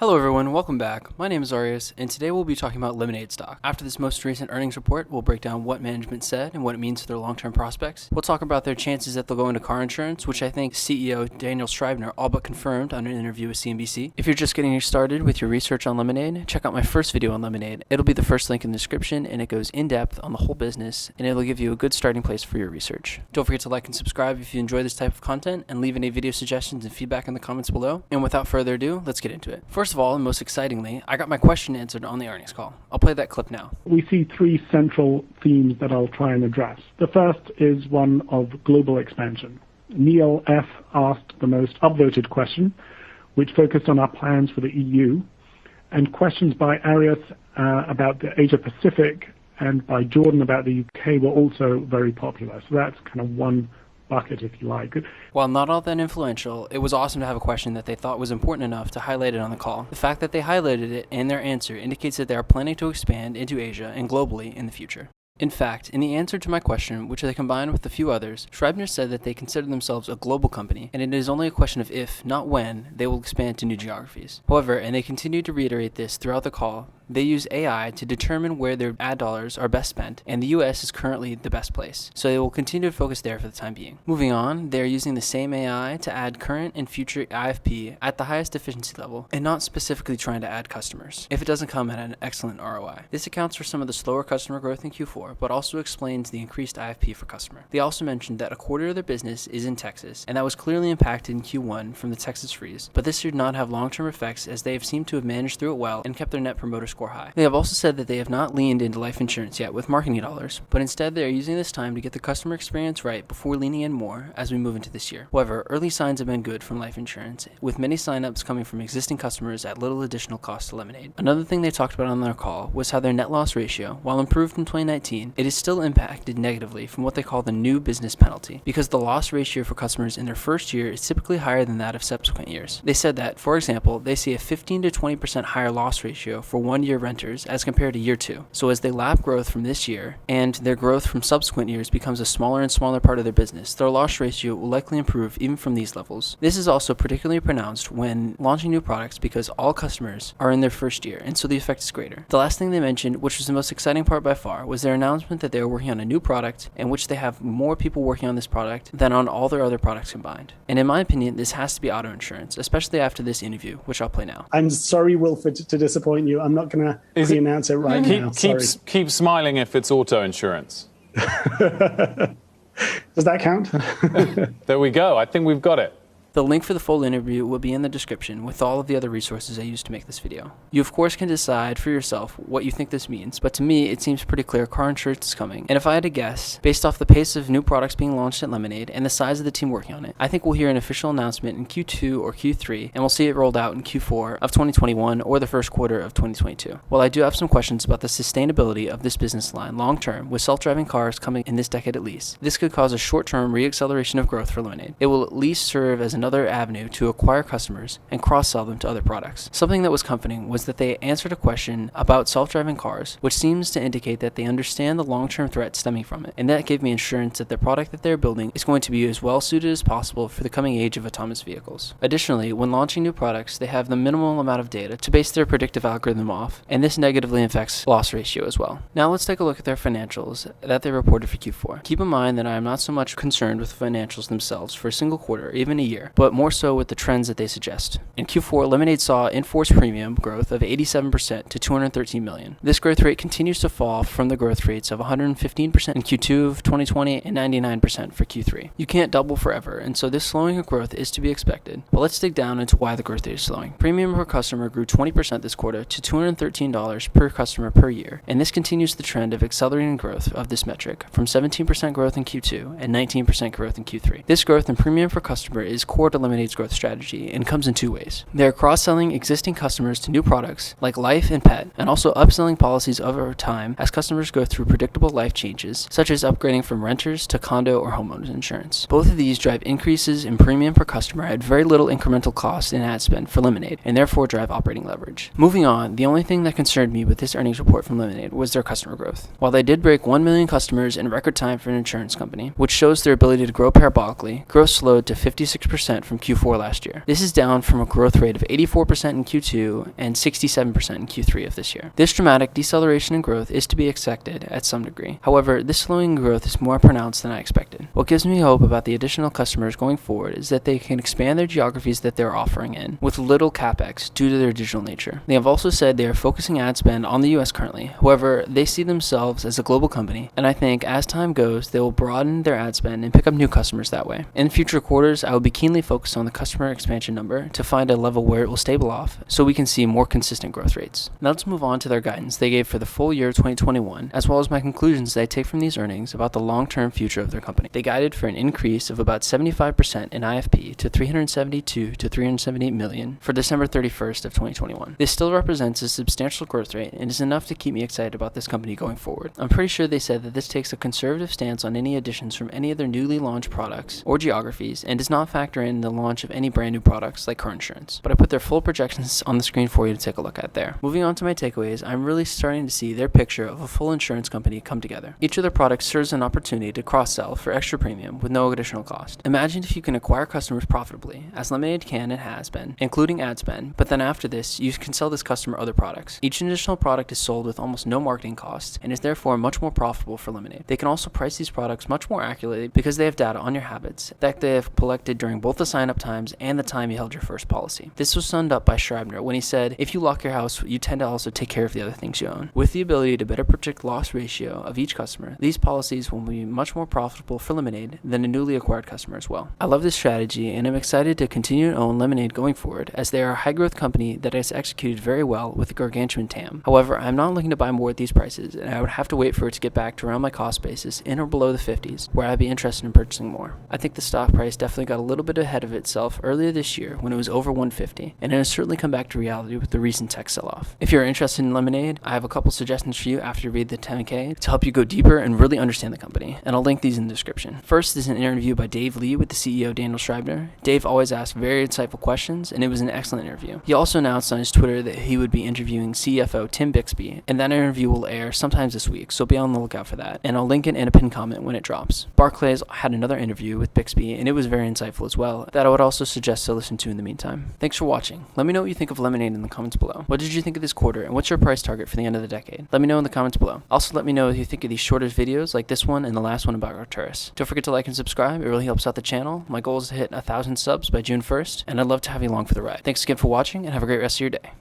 Hello everyone, welcome back. My name is Arias, and today we'll be talking about Lemonade stock. After this most recent earnings report, we'll break down what management said and what it means for their long-term prospects. We'll talk about their chances that they'll go into car insurance, which I think CEO Daniel Schreibner all but confirmed on an interview with CNBC. If you're just getting started with your research on Lemonade, check out my first video on Lemonade. It'll be the first link in the description, and it goes in-depth on the whole business, and it'll give you a good starting place for your research. Don't forget to like and subscribe if you enjoy this type of content, and leave any video suggestions and feedback in the comments below. And without further ado, let's get into it. First of all, and most excitingly, I got my question answered on the earnings call. I'll play that clip now. We see three central themes that I'll try and address. The first is one of global expansion. Neil F. asked the most upvoted question, which focused on our plans for the EU, and questions by Arias about the Asia Pacific and by Jordan about the UK were also very popular. So that's kind of one bucket, if you like. While not all that influential, it was awesome to have a question that they thought was important enough to highlight it on the call. The fact that they highlighted it and their answer indicates that they are planning to expand into Asia and globally in the future. In fact, in the answer to my question, which they combined with a few others, Schreibner said that they consider themselves a global company, and it is only a question of if, not when, they will expand to new geographies. However, and they continued to reiterate this throughout the call, they use AI to determine where their ad dollars are best spent, and the US is currently the best place, so they will continue to focus there for the time being. Moving on, they are using the same AI to add current and future IFP at the highest efficiency level, and not specifically trying to add customers, if it doesn't come at an excellent ROI. This accounts for some of the slower customer growth in Q4, but also explains the increased IFP for customer. They also mentioned that a quarter of their business is in Texas, and that was clearly impacted in Q1 from the Texas freeze, but this should not have long-term effects as they have seemed to have managed through it well and kept their net promoter score high. They have also said that they have not leaned into life insurance yet with marketing dollars, but instead they are using this time to get the customer experience right before leaning in more as we move into this year. However, early signs have been good from life insurance, with many signups coming from existing customers at little additional cost to Lemonade. Another thing they talked about on their call was how their net loss ratio, while improved from 2019, it is still impacted negatively from what they call the new business penalty, because the loss ratio for customers in their first year is typically higher than that of subsequent years. They said that, for example, they see a 15 to 20% higher loss ratio for one-year renters as compared to year two. So as they lap growth from this year and their growth from subsequent years becomes a smaller and smaller part of their business, their loss ratio will likely improve even from these levels. This is also particularly pronounced when launching new products because all customers are in their first year, and so the effect is greater. The last thing they mentioned, which was the most exciting part by far, was their announcement that they are working on a new product in which they have more people working on this product than on all their other products combined. And in my opinion, this has to be auto insurance, especially after this interview, which I'll play now. I'm sorry, Wilford, to disappoint you. I'm not going to pre-announce it right now. Keep smiling if it's auto insurance. Does that count? There we go. I think we've got it. The link for the full interview will be in the description with all of the other resources I used to make this video. You of course can decide for yourself what you think this means, but to me it seems pretty clear car insurance is coming. And if I had to guess, based off the pace of new products being launched at Lemonade and the size of the team working on it, I think we'll hear an official announcement in Q2 or Q3, and we'll see it rolled out in Q4 of 2021 or the first quarter of 2022. While I do have some questions about the sustainability of this business line long term, with self-driving cars coming in this decade at least, this could cause a short-term re-acceleration of growth for Lemonade. It will at least serve as another avenue to acquire customers and cross-sell them to other products. Something that was comforting was that they answered a question about self-driving cars, which seems to indicate that they understand the long-term threat stemming from it, and that gave me assurance that the product that they're building is going to be as well suited as possible for the coming age of autonomous vehicles. Additionally, when launching new products, they have the minimal amount of data to base their predictive algorithm off, and this negatively affects loss ratio as well. Now let's take a look at their financials that they reported for Q4. Keep in mind that I am not so much concerned with financials themselves for a single quarter or even a year, but more so with the trends that they suggest. In Q4, Lemonade saw in-force premium growth of 87% to $213 million. This growth rate continues to fall from the growth rates of 115% in Q2 of 2020 and 99% for Q3. You can't double forever, and so this slowing of growth is to be expected. But let's dig down into why the growth rate is slowing. Premium per customer grew 20% this quarter to $213 per customer per year, and this continues the trend of accelerating growth of this metric from 17% growth in Q2 and 19% growth in Q3. This growth in premium per customer is core to Lemonade's growth strategy and comes in two ways. They are cross-selling existing customers to new products like life and pet, and also upselling policies over time as customers go through predictable life changes, such as upgrading from renters to condo or homeowners insurance. Both of these drive increases in premium per customer at very little incremental cost in ad spend for Lemonade, and therefore drive operating leverage. Moving on, the only thing that concerned me with this earnings report from Lemonade was their customer growth. While they did break 1 million customers in record time for an insurance company, which shows their ability to grow parabolically, growth slowed to 56% 20% from Q4 last year. This is down from a growth rate of 84% in Q2 and 67% in Q3 of this year. This dramatic deceleration in growth is to be expected at some degree. However, this slowing in growth is more pronounced than I expected. What gives me hope about the additional customers going forward is that they can expand their geographies that they're offering in with little capex due to their digital nature. They have also said they are focusing ad spend on the US currently. However, they see themselves as a global company, and I think as time goes, they will broaden their ad spend and pick up new customers that way. In future quarters, I will be keenly focused on the customer expansion number to find a level where it will stable off so we can see more consistent growth rates. Now let's move on to their guidance they gave for the full year 2021, as well as my conclusions that I take from these earnings about the long-term future of their company. They guided for an increase of about 75% in IFP to 372 to 378 million for December 31st of 2021. This still represents a substantial growth rate and is enough to keep me excited about this company going forward. I'm pretty sure they said that this takes a conservative stance on any additions from any of their newly launched products or geographies and does not factor in the launch of any brand new products like car insurance. But I put their full projections on the screen for you to take a look at there. Moving on to my takeaways, I'm really starting to see their picture of a full insurance company come together. Each of their products serves an opportunity to cross-sell for extra premium with no additional cost. Imagine if you can acquire customers profitably, as Lemonade can and has been, including ad spend, but then after this, you can sell this customer other products. Each additional product is sold with almost no marketing costs and is therefore much more profitable for Lemonade. They can also price these products much more accurately because they have data on your habits that they have collected during both the sign-up times and the time you held your first policy. This was summed up by Schreibner when he said, if you lock your house, you tend to also take care of the other things you own. With the ability to better predict loss ratio of each customer, these policies will be much more profitable for Lemonade than a newly acquired customer as well. I love this strategy and I'm excited to continue to own Lemonade going forward as they are a high-growth company that has executed very well with a gargantuan TAM. However, I'm not looking to buy more at these prices and I would have to wait for it to get back to around my cost basis in or below the 50s where I'd be interested in purchasing more. I think the stock price definitely got a little bit ahead of itself earlier this year when it was over 150 and it has certainly come back to reality with the recent tech sell-off. If you're interested in Lemonade, I have a couple suggestions for you after you read the 10K to help you go deeper and really understand the company, and I'll link these in the description. First is an interview by Dave Lee with the CEO Daniel Schreibner. Dave always asks very insightful questions and it was an excellent interview. He also announced on his Twitter that he would be interviewing CFO Tim Bixby, and that interview will air sometimes this week, so be on the lookout for that, and I'll link it in a pinned comment when it drops. Barclays had another interview with Bixby and it was very insightful as well that I would also suggest to listen to in the meantime. Thanks for watching. Let me know what you think of Lemonade in the comments below. What did you think of this quarter and what's your price target for the end of the decade? Let me know in the comments below. Also let me know what you think of these shorter videos like this one and the last one about Arcturus. Don't forget to like and subscribe, it really helps out the channel. My goal is to hit 1,000 subs by June 1st and I'd love to have you along for the ride. Thanks again for watching and have a great rest of your day.